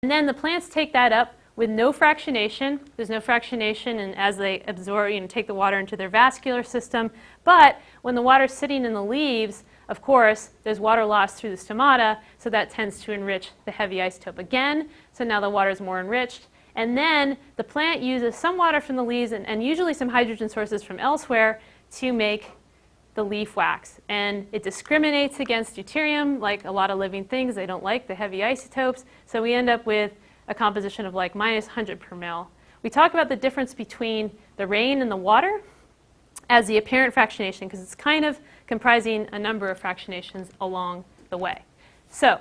And then the plants take that up with no fractionation. There's no fractionation, and as they absorb, take the water into their vascular system. But when the water's sitting in the leaves, of course, there's water loss through the stomata, so that tends to enrich the heavy isotope again. So now the water is more enriched. And then the plant uses some water from the leaves and usually some hydrogen sources from elsewhere to make the leaf wax. And it discriminates against deuterium, like a lot of living things. They don't like the heavy isotopes. So we end up with a composition of like minus 100 per mil. We talk about the difference between the rain and the water as the apparent fractionation, because it's kind of comprising a number of fractionations along the way. So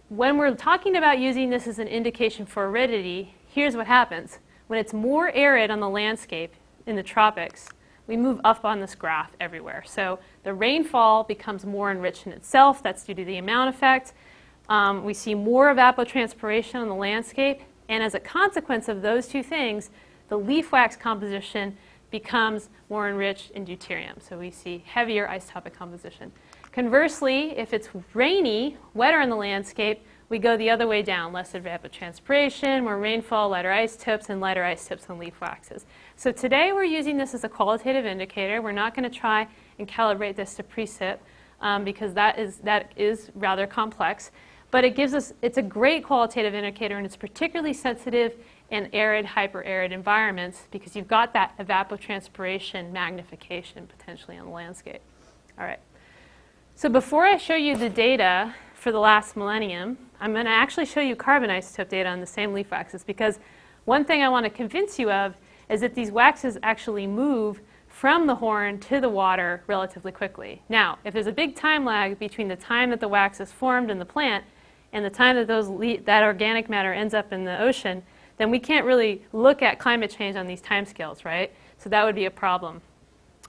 when we're talking about using this as an indication for aridity, here's what happens. When it's more arid on the landscape in the tropics, we move up on this graph everywhere. So the rainfall becomes more enriched in itself. That's due to the amount effect. We see more evapotranspiration on the landscape. And as a consequence of those two things, the leaf wax composition becomes more enriched in deuterium. So we see heavier isotopic composition. Conversely, if it's rainy, wetter in the landscape, we go the other way down. Less evapotranspiration, more rainfall, lighter isotopes, and lighter isotopes on leaf waxes. So today we're using this as a qualitative indicator. We're not going to try and calibrate this to precip because that is rather complex. But it gives us, it's a great qualitative indicator, and it's particularly sensitive in arid, hyper-arid environments because you've got that evapotranspiration magnification potentially on the landscape. All right. So before I show you the data for the last millennium, I'm going to actually show you carbon isotope data on the same leaf waxes, because one thing I want to convince you of is that these waxes actually move from the horn to the water relatively quickly. Now, if there's a big time lag between the time that the wax is formed in the plant and the time that that organic matter ends up in the ocean, then we can't really look at climate change on these timescales, right? So that would be a problem.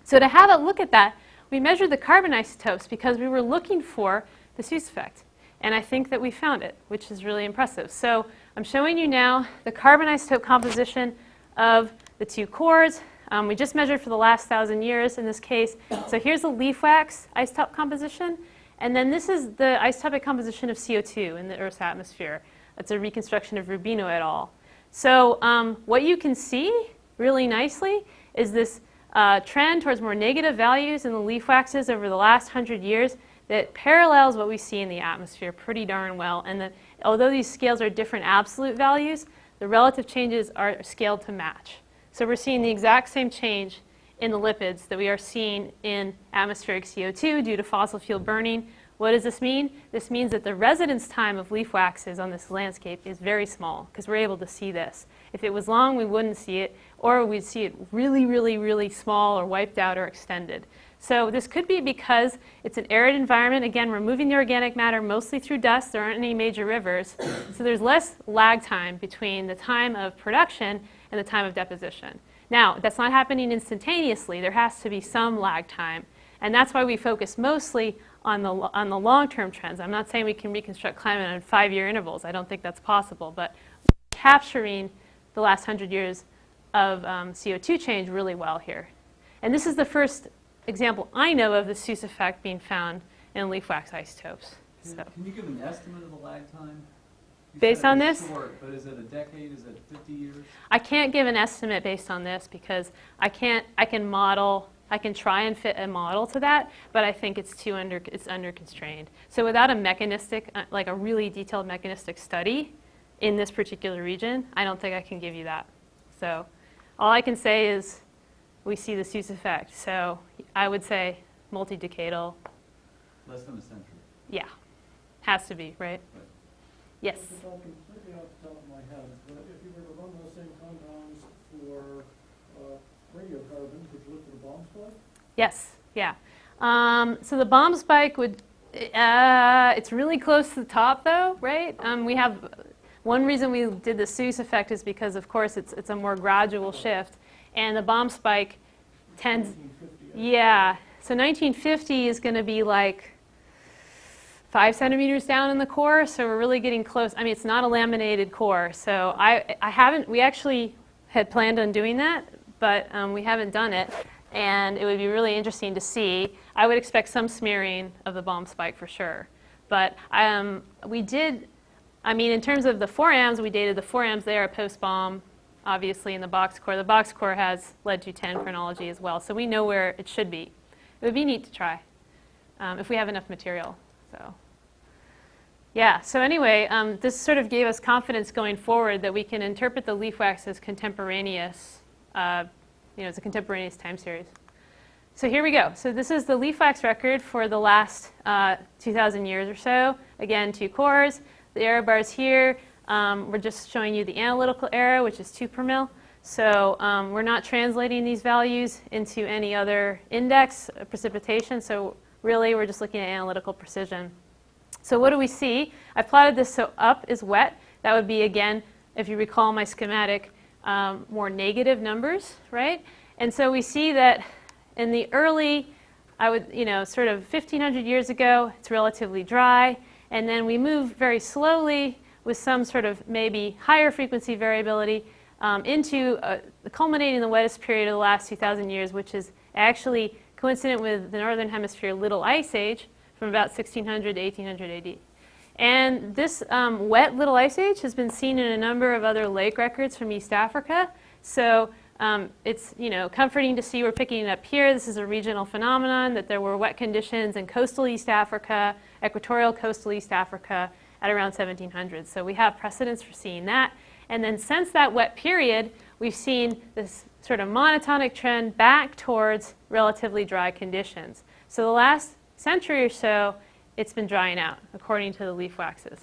So to have a look at that, we measured the carbon isotopes because we were looking for the Suess effect. And I think that we found it, which is really impressive. So I'm showing you now the carbon isotope composition of the two cores. We just measured for the last 1,000 years in this case. So here's the leaf wax isotope composition. And then this is the isotopic composition of CO2 in the Earth's atmosphere. That's a reconstruction of Rubino et al. So what you can see really nicely is this trend towards more negative values in the leaf waxes over the last 100 years that parallels what we see in the atmosphere pretty darn well. And that although these scales are different absolute values, the relative changes are scaled to match. So we're seeing the exact same change in the lipids that we are seeing in atmospheric CO2 due to fossil fuel burning. What does this mean? This means that the residence time of leaf waxes on this landscape is very small because we're able to see this. If it was long, we wouldn't see it, or we'd see it really, really, really small or wiped out or extended. So this could be because it's an arid environment. Again, we're moving the organic matter mostly through dust. There aren't any major rivers. So there's less lag time between the time of production and the time of deposition. Now, that's not happening instantaneously. There has to be some lag time. And that's why we focus mostly on the long-term trends. I'm not saying we can reconstruct climate on 5-year intervals. I don't think that's possible. But capturing the last 100 years of CO2 change really well here. And this is the first example I know of the Suess effect being found in leaf wax isotopes. Can you give an estimate of the lag time? Based on this? Short, but is it a decade? Is it 50 years? I can't give an estimate based on this because I can try and fit a model to that, but I think it's under constrained. So without a mechanistic, like a really detailed mechanistic study in this particular region, I don't think I can give you that. So all I can say is we see the Suess effect. So I would say multi-decadal. Less than a century. Yeah, has to be, right? Yes? This is all completely off the top of my head, but if you were to run those same compounds for radiocarbons, would you look at the bomb spike? Yes, yeah. So the bomb spike would, it's really close to the top though, right? We have, one reason we did the Suess effect is because of course it's a more gradual shift. And the bomb spike tends, 1950, yeah. So 1950 is going to be like 5 centimeters down in the core, so we're really getting close. I mean, it's not a laminated core, so we actually had planned on doing that, but we haven't done it, and it would be really interesting to see. I would expect some smearing of the bomb spike for sure, but we did I mean, in terms of the forams, we dated the forams there post-bomb, obviously in the box core. The box core has lead 210 chronology as well, so we know where it should be. It would be neat to try if we have enough material. So, yeah. So anyway, this sort of gave us confidence going forward that we can interpret the leaf wax as contemporaneous, as a contemporaneous time series. So here we go. So this is the leaf wax record for the last 2,000 years or so. Again, 2 cores. The error bars here, we're just showing you the analytical error, which is 2 per mil. So we're not translating these values into any other index of precipitation. So really, we're just looking at analytical precision. So what do we see? I plotted this so up is wet. That would be, again, if you recall my schematic, more negative numbers, right? And so we see that in the early, sort of 1,500 years ago, it's relatively dry. And then we move very slowly with some sort of maybe higher frequency variability into culminating the wettest period of the last 2,000 years, which is actually coincident with the Northern Hemisphere Little Ice Age from about 1600 to 1800 AD. And this wet Little Ice Age has been seen in a number of other lake records from East Africa. So it's comforting to see we're picking it up here. This is a regional phenomenon, that there were wet conditions in coastal East Africa, equatorial coastal East Africa at around 1700. So we have precedents for seeing that. And then since that wet period, we've seen this sort of monotonic trend back towards relatively dry conditions. So the last century or so, it's been drying out, according to the leaf waxes.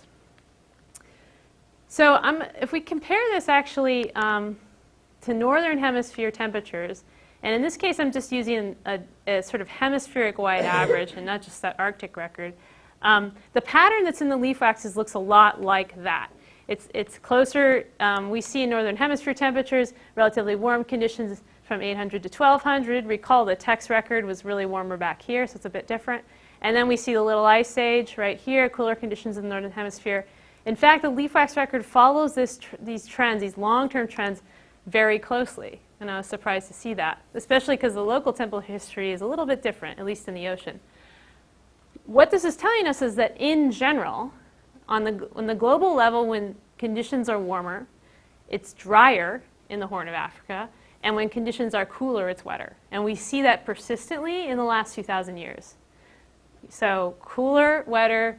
So if we compare this actually to Northern Hemisphere temperatures, and in this case I'm just using a sort of hemispheric-wide average and not just that Arctic record, the pattern that's in the leaf waxes looks a lot like that. It's closer. We see in Northern Hemisphere temperatures relatively warm conditions from 800 to 1200. Recall the Tex record was really warmer back here, so it's a bit different. And then we see the Little Ice Age right here, cooler conditions in the Northern Hemisphere. In fact, the leaf wax record follows these trends, these long-term trends, very closely. And I was surprised to see that, especially because the local temperature history is a little bit different, at least in the ocean. What this is telling us is that in general, on the global level, when conditions are warmer, it's drier in the Horn of Africa, and when conditions are cooler, it's wetter. And we see that persistently in the last 2,000 years. So cooler, wetter,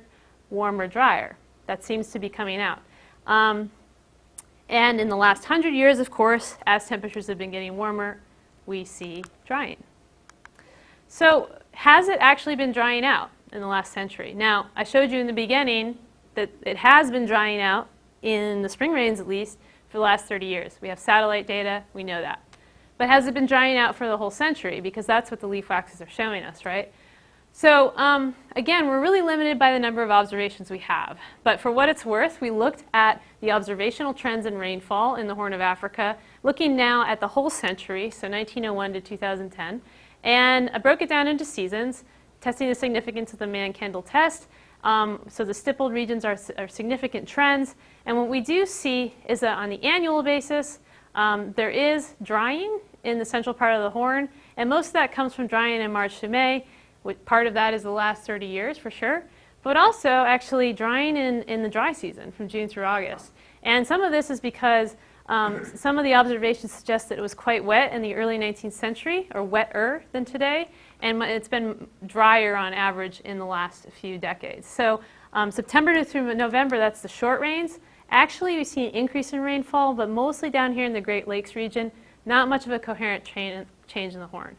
warmer, drier. That seems to be coming out. And in the last 100 years, of course, as temperatures have been getting warmer, we see drying. So has it actually been drying out in the last century? Now, I showed you in the beginning that it has been drying out, in the spring rains at least, for the last 30 years. We have satellite data, we know that. But has it been drying out for the whole century? Because that's what the leaf waxes are showing us, right? So again, we're really limited by the number of observations we have. But for what it's worth, we looked at the observational trends in rainfall in the Horn of Africa, looking now at the whole century, so 1901 to 2010, and I broke it down into seasons, testing the significance of the man-Kendall test. So the stippled regions are significant trends. And what we do see is that on the annual basis, there is drying in the central part of the Horn. And most of that comes from drying in March to May. Part of that is the last 30 years, for sure. But also, actually, drying in the dry season from June through August. And some of this is because some of the observations suggest that it was quite wet in the early 19th century, or wetter than today. And it's been drier on average in the last few decades. So September through November, that's the short rains. Actually, we see an increase in rainfall, but mostly down here in the Great Lakes region, not much of a coherent change in the Horn.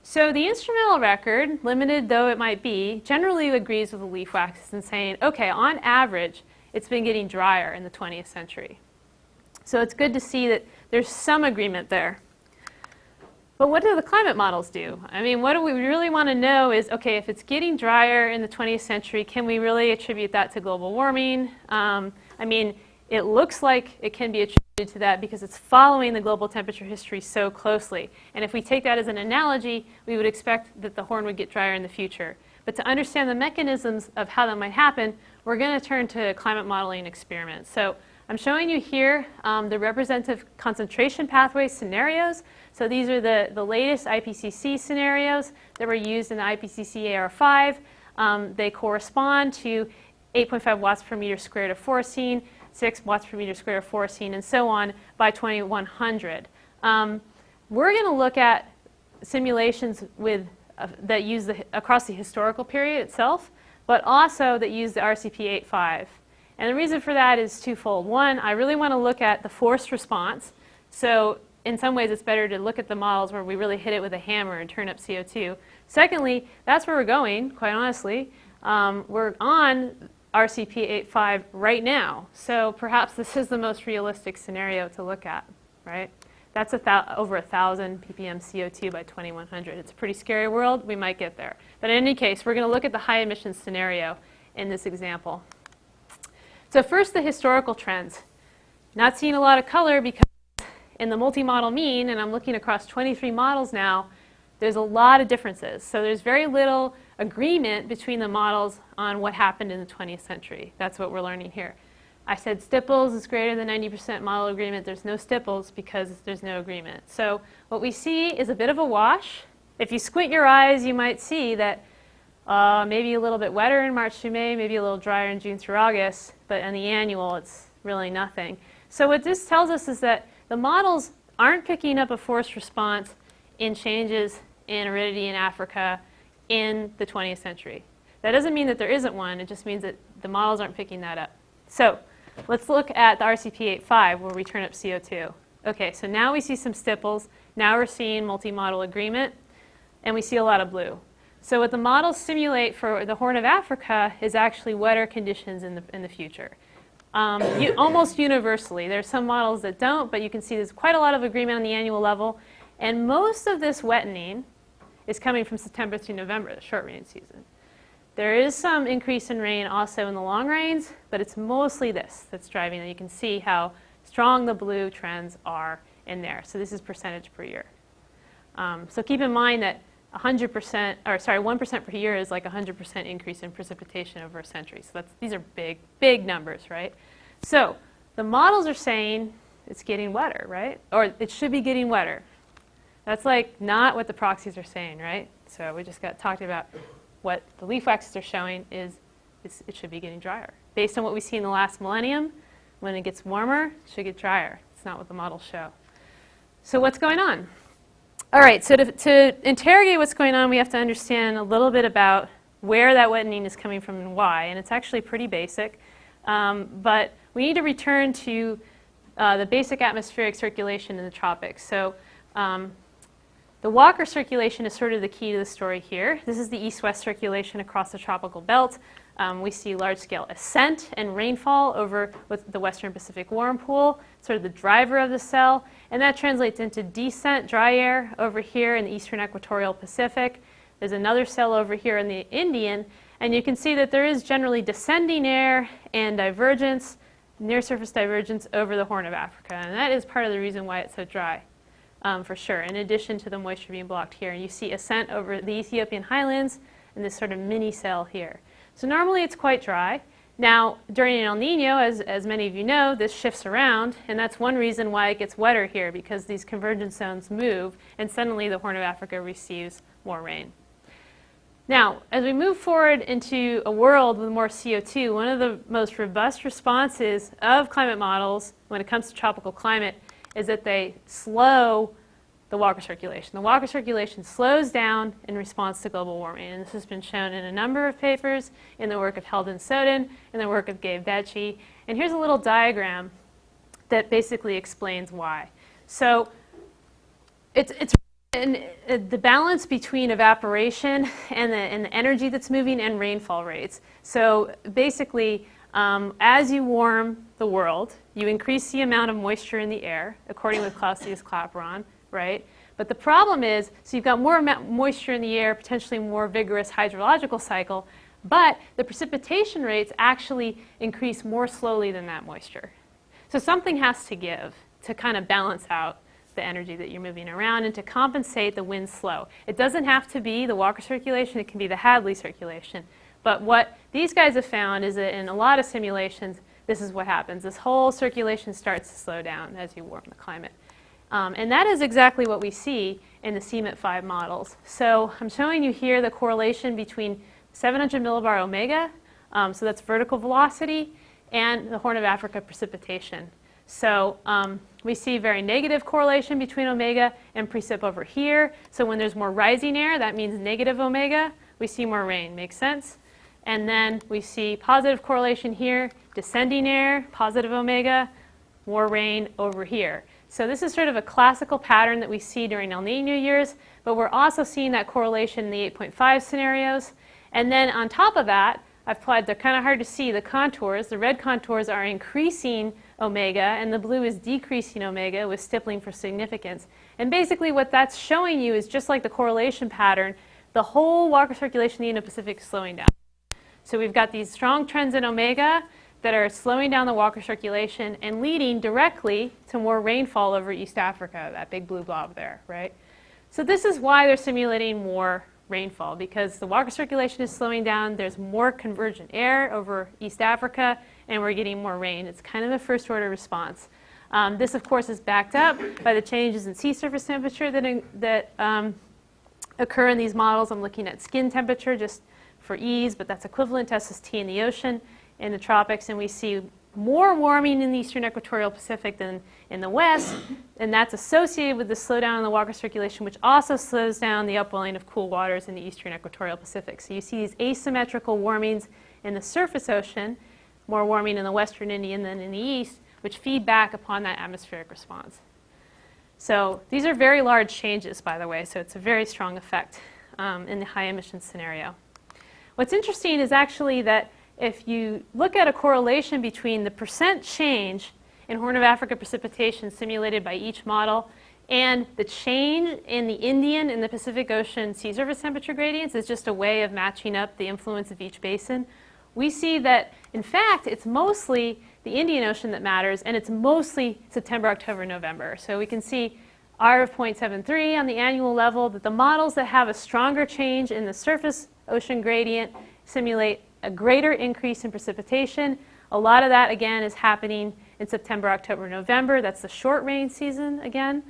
So the instrumental record, limited though it might be, generally agrees with the leaf waxes in saying, okay, on average, it's been getting drier in the 20th century. So it's good to see that there's some agreement there. But what do the climate models do? I mean, what do we really want to know is, okay, if it's getting drier in the 20th century, can we really attribute that to global warming? I mean, it looks like it can be attributed to that because it's following the global temperature history so closely. And if we take that as an analogy, we would expect that the Horn would get drier in the future. But to understand the mechanisms of how that might happen, we're going to turn to climate modeling experiments. So I'm showing you here the representative concentration pathway scenarios. So these are the latest IPCC scenarios that were used in the IPCC AR5. They correspond to 8.5 watts per meter squared of forcing, 6 watts per meter squared of forcing, and so on by 2100. We're going to look at simulations with, that use across the historical period itself, but also that use the RCP 8.5. And the reason for that is twofold. One, I really want to look at the forced response. So in some ways, it's better to look at the models where we really hit it with a hammer and turn up CO2. Secondly, that's where we're going, quite honestly. We're on RCP 8.5 right now. So perhaps this is the most realistic scenario to look at, right? That's over 1,000 ppm CO2 by 2100. It's a pretty scary world. We might get there. But in any case, we're going to look at the high emissions scenario in this example. So first, the historical trends. Not seeing a lot of color because in the multi-model mean, and I'm looking across 23 models now, there's a lot of differences. So there's very little agreement between the models on what happened in the 20th century. That's what we're learning here. I said stipples is greater than 90% model agreement. There's no stipples because there's no agreement. So what we see is a bit of a wash. If you squint your eyes, you might see that maybe a little bit wetter in March through May, maybe a little drier in June through August, but in the annual, it's really nothing. So what this tells us is that the models aren't picking up a forced response in changes in aridity in Africa in the 20th century. That doesn't mean that there isn't one. It just means that the models aren't picking that up. So let's look at the RCP 8.5 where we turn up CO2. Okay, so now we see some stipples. Now we're seeing multi-model agreement, and we see a lot of blue. So what the models simulate for the Horn of Africa is actually wetter conditions in the future. Almost universally. There's some models that don't, but you can see there's quite a lot of agreement on the annual level. And most of this wettening is coming from September through November, the short rain season. There is some increase in rain also in the long rains, but it's mostly this that's driving it. You can see how strong the blue trends are in there. So this is percentage per year. So keep in mind that 100%, or sorry, 1% per year is like 100% increase in precipitation over a century. So these are big, big numbers, right? So the models are saying it's getting wetter, right? Or it should be getting wetter. That's like not what the proxies are saying, right? So we just got talked about what the leaf waxes are showing is it should be getting drier. Based on what we see in the last millennium, when it gets warmer, it should get drier. It's not what the models show. So what's going on? All right, so to interrogate what's going on, we have to understand a little bit about where that wettening is coming from and why. And it's actually pretty basic. But we need to return to the basic atmospheric circulation in the tropics. So the Walker circulation is sort of the key to the story here. This is the east-west circulation across the tropical belt. We see large-scale ascent and rainfall over with the western Pacific warm pool, sort of the driver of the cell. And that translates into descent, dry air, over here in the eastern equatorial Pacific. There's another cell over here in the Indian. And you can see that there is generally descending air and divergence, near-surface divergence over the Horn of Africa. And that is part of the reason why it's so dry, for sure, in addition to the moisture being blocked here. And you see ascent over the Ethiopian highlands and this sort of mini cell here. So normally it's quite dry. Now, during an El Nino, as many of you know, this shifts around, and that's one reason why it gets wetter here, because these convergence zones move, and suddenly the Horn of Africa receives more rain. Now, as we move forward into a world with more CO2, one of the most robust responses of climate models when it comes to tropical climate is that they slow the Walker circulation. The Walker circulation slows down in response to global warming, and this has been shown in a number of papers in the work of Heldon Soden and the work of Gabe Vecchi. And here's a little diagram that basically explains why. So it's the balance between evaporation and the energy that's moving and rainfall rates. So basically, as you warm the world, you increase the amount of moisture in the air, according with Clausius-Clapeyron, right? But the problem is, so you've got more moisture in the air, potentially more vigorous hydrological cycle, but the precipitation rates actually increase more slowly than that moisture. So something has to give to kind of balance out the energy that you're moving around and to compensate the wind slow. It doesn't have to be the Walker circulation, it can be the Hadley circulation. But what these guys have found is that in a lot of simulations, this is what happens. This whole circulation starts to slow down as you warm the climate. And that is exactly what we see in the CMIT-5 models. So I'm showing you here the correlation between 700 millibar omega So that's vertical velocity and the Horn of Africa precipitation. So we see very negative correlation between omega and precip over here. So when there's more rising air, that means negative omega. We see more rain. Makes sense? And then we see positive correlation here, descending air, positive omega, more rain over here. So this is sort of a classical pattern that we see during El Niño years, but we're also seeing that correlation in the 8.5 scenarios. And then on top of that, I've applied, they're kind of hard to see, the contours. The red contours are increasing omega, and the blue is decreasing omega with stippling for significance. And basically what that's showing you is just like the correlation pattern, the whole water circulation in the Indo-Pacific is slowing down. So we've got these strong trends in omega that are slowing down the water circulation and leading directly to more rainfall over East Africa, that big blue blob there, right? So this is why they're simulating more rainfall, because the water circulation is slowing down, there's more convergent air over East Africa, and we're getting more rain. It's kind of a first order response. This, of course, is backed up by the changes in sea surface temperature that occur in these models. I'm looking at skin temperature just for ease, but that's equivalent to SST in the ocean, in the tropics, and we see more warming in the eastern equatorial Pacific than in the west, and that's associated with the slowdown in the water circulation, which also slows down the upwelling of cool waters in the eastern equatorial Pacific. So you see these asymmetrical warmings in the surface ocean, more warming in the western Indian than in the east, which feed back upon that atmospheric response. So these are very large changes, by the way, so it's a very strong effect in the high emission scenario. What's interesting is actually that if you look at a correlation between the percent change in Horn of Africa precipitation simulated by each model and the change in the Indian and the Pacific Ocean sea surface temperature gradients, is just a way of matching up the influence of each basin, we see that, in fact, it's mostly the Indian Ocean that matters, and it's mostly September, October, November. So we can see R of 0.73 on the annual level, that the models that have a stronger change in the surface ocean gradient simulate a greater increase in precipitation. A lot of that, again, is happening in September, October, November. That's the short rain season, again.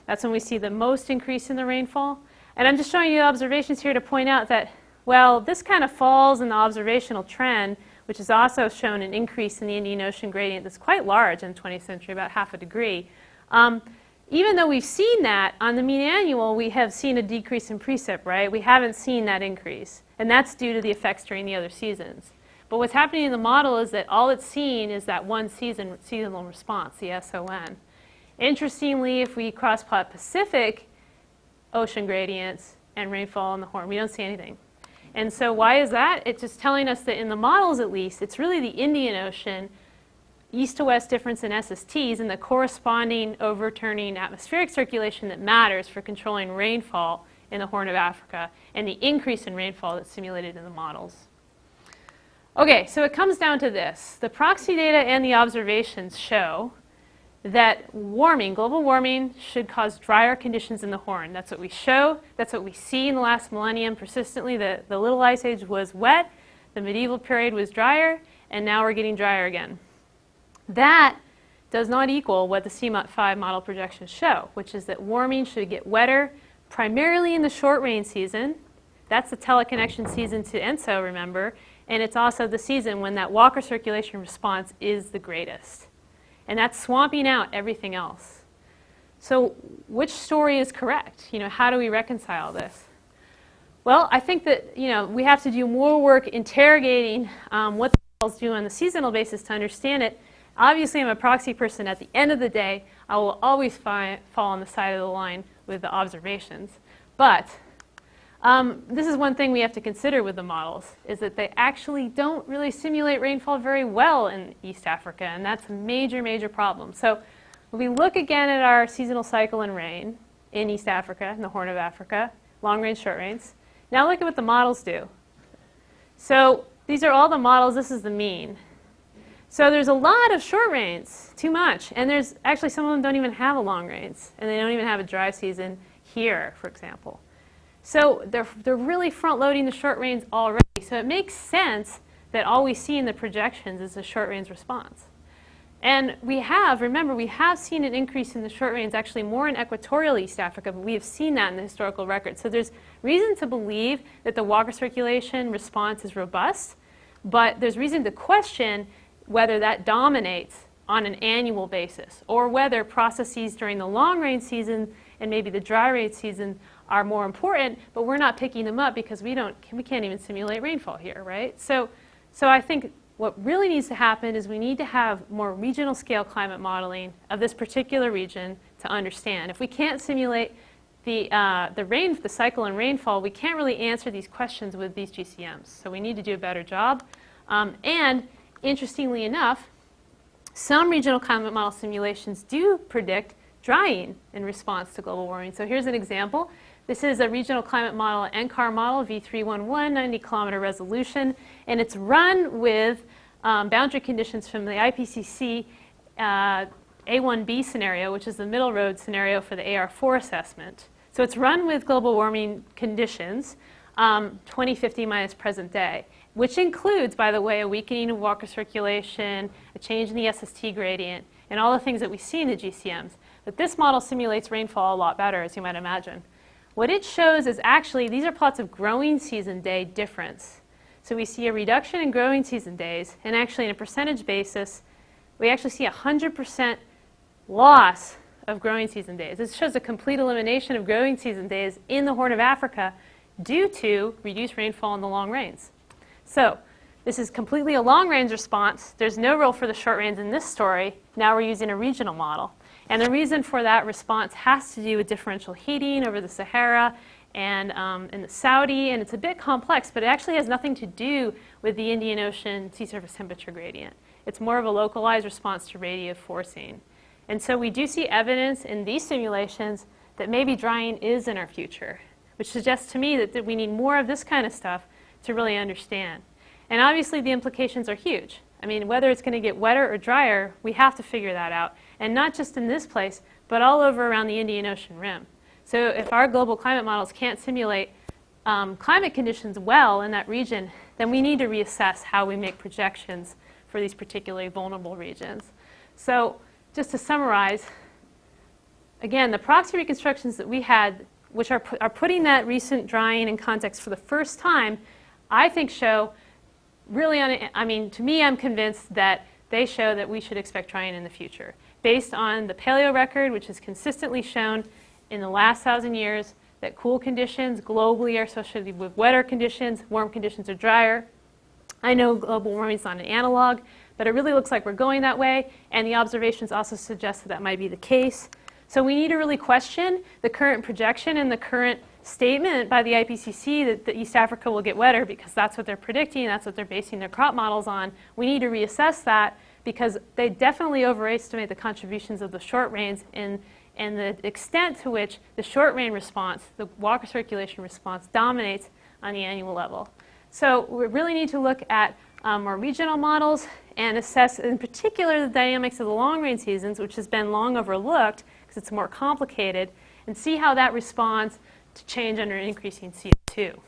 That's when we see the most increase in the rainfall. And I'm just showing you observations here to point out that, well, this kind of falls in the observational trend, which has also shown an increase in the Indian Ocean gradient that's quite large in the 20th century, about half a degree. Even though we've seen that, on the mean annual, we have seen a decrease in precip, right? We haven't seen that increase. And that's due to the effects during the other seasons. But what's happening in the model is that all it's seeing is that one seasonal response, the SON. Interestingly, if we cross-plot Pacific ocean gradients and rainfall on the Horn, we don't see anything. And so why is that? It's just telling us that in the models, at least, it's really the Indian Ocean east to west difference in SSTs and the corresponding overturning atmospheric circulation that matters for controlling rainfall in the Horn of Africa, and the increase in rainfall that's simulated in the models. Okay, so it comes down to this. The proxy data and the observations show that warming, global warming, should cause drier conditions in the Horn. That's what we show. That's what we see in the last millennium persistently. The Little Ice Age was wet, the medieval period was drier, and now we're getting drier again. That does not equal what the CMOT5 model projections show, which is that warming should get wetter, primarily in the short rain season. That's the teleconnection season to ENSO, remember, and it's also the season when that water circulation response is the greatest. And that's swamping out everything else. So which story is correct? How do we reconcile this? Well, I think that we have to do more work interrogating what the models do on the seasonal basis to understand it. Obviously, I'm a proxy person. At the end of the day, I will always fall on the side of the line with the observations. But this is one thing we have to consider with the models, is that they actually don't really simulate rainfall very well in East Africa, and that's a major, major problem. So when we look again at our seasonal cycle and rain in East Africa, in the Horn of Africa, long range, short range, now look at what the models do. So these are all the models. This is the mean. So there's a lot of short rains, too much, and there's actually some of them don't even have a long rains, and they don't even have a dry season here, for example. So they're really front-loading the short rains already, so it makes sense that all we see in the projections is a short rains response. And remember, we have seen an increase in the short rains, actually more in equatorial East Africa, but we have seen that in the historical record. So there's reason to believe that the water circulation response is robust. but there's reason to question whether that dominates on an annual basis, or whether processes during the long rain season and maybe the dry rain season are more important, but we're not picking them up because we can't even simulate rainfall here, right? So I think what really needs to happen is we need to have more regional scale climate modeling of this particular region to understand. If we can't simulate the cycle and rainfall, we can't really answer these questions with these GCMs. So we need to do a better job. And interestingly enough, some regional climate model simulations do predict drying in response to global warming. So here's an example. This is a regional climate model, NCAR model, V311, 90 kilometer resolution, and it's run with boundary conditions from the IPCC A1B scenario, which is the middle road scenario for the AR4 assessment. So it's run with global warming conditions, 2050 minus present day, which includes, by the way, a weakening of water circulation, a change in the SST gradient, and all the things that we see in the GCMs. But this model simulates rainfall a lot better, as you might imagine. What it shows is actually, these are plots of growing season day difference. So we see a reduction in growing season days, and actually on a percentage basis, we actually see 100% loss of growing season days. This shows a complete elimination of growing season days in the Horn of Africa due to reduced rainfall in the long rains. So this is completely a long range response. There's no role for the short rains in this story. Now we're using a regional model. And the reason for that response has to do with differential heating over the Sahara and in the Saudi, and it's a bit complex, but it actually has nothing to do with the Indian Ocean sea surface temperature gradient. It's more of a localized response to radiative forcing. And so we do see evidence in these simulations that maybe drying is in our future, which suggests to me that we need more of this kind of stuff to really understand. And obviously the implications are huge. I mean, whether it's going to get wetter or drier, we have to figure that out. And not just in this place, but all over around the Indian Ocean rim. So if our global climate models can't simulate climate conditions well in that region, then we need to reassess how we make projections for these particularly vulnerable regions. So just to summarize, again, the proxy reconstructions that we had, which are putting that recent drying in context for the first time, I think show really, to me, I'm convinced that they show that we should expect drying in the future, based on the paleo record, which has consistently shown in the last 1,000 years that cool conditions globally are associated with wetter conditions, warm conditions are drier. I know global warming is not an analog, but it really looks like we're going that way, and the observations also suggest that that might be the case. So we need to really question the current projection and the current statement by the IPCC that East Africa will get wetter because that's what they're predicting, that's what they're basing their crop models on. We need to reassess that because they definitely overestimate the contributions of the short rains and the extent to which the short rain response, the water circulation response, dominates on the annual level. So we really need to look at more regional models and assess in particular the dynamics of the long rain seasons, which has been long overlooked because it's more complicated, and see how that responds to change under increasing CO2.